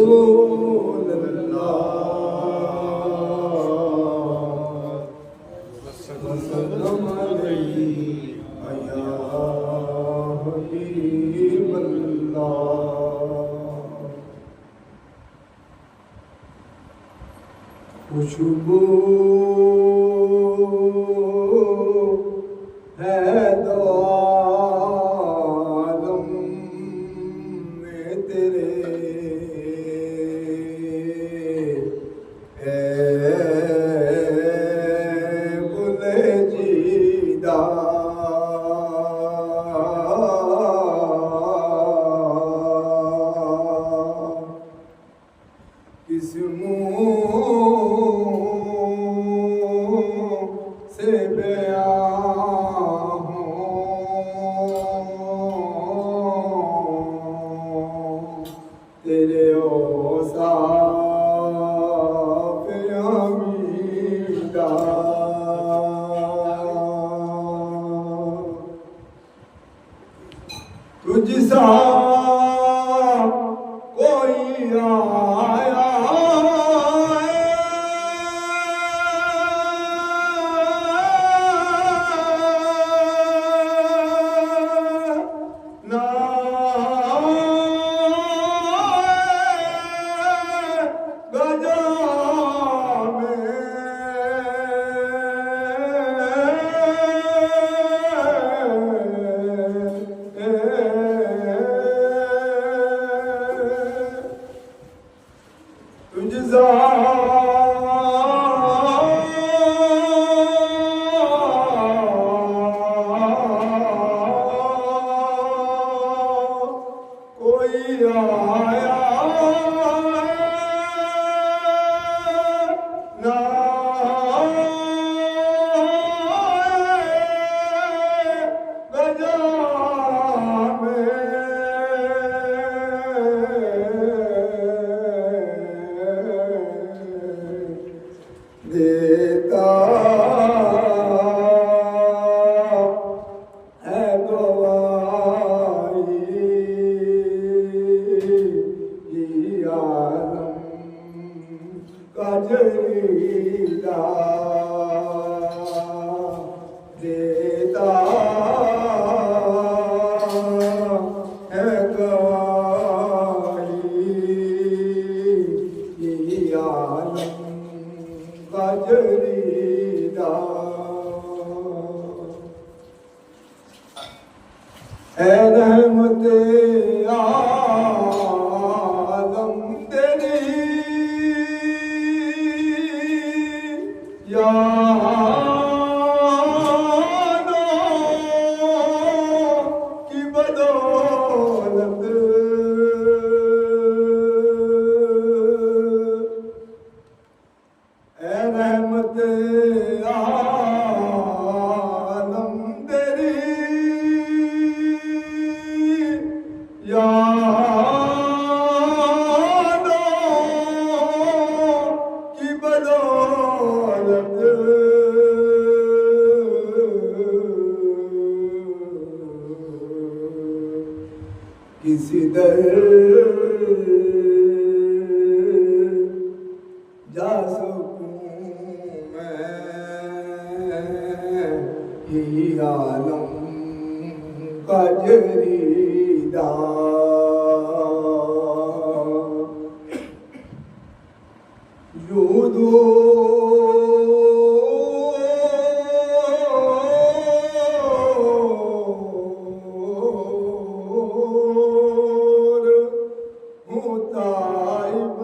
रसूल वसल्लम अलैका या हबीब अल्लाह। खुशबू है दो आलम में तेरे, बुले जीदा किस मुँह से बयां तेरे औसाफ हमीदा। तुझसा कोई आया ना गजा तुझसा कोई आया ना गजा देता है गवाही ये आलम का जरीदा। देता है गवाही ये आलम का जरीदा। ऐ रहमते आलम तेरी यादों की बदौलत ऐ रहमते आलम तेरी यादों की बदौलत किसी दर जा सकूं मैं ये आलम का जरीदा। यूं दूर हूँ ताइब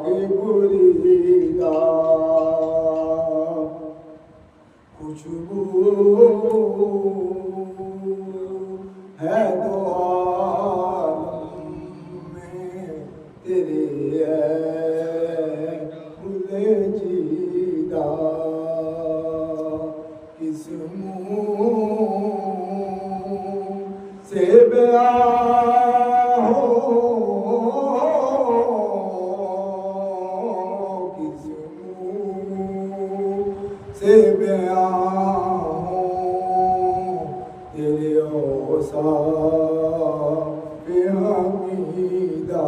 की बुरीदा खुशबू है तो आलम में तेरे है खुले जीदा किस मुँह से बयां हो किस मुँह से बयां हो तेरे औसाफ हमीदा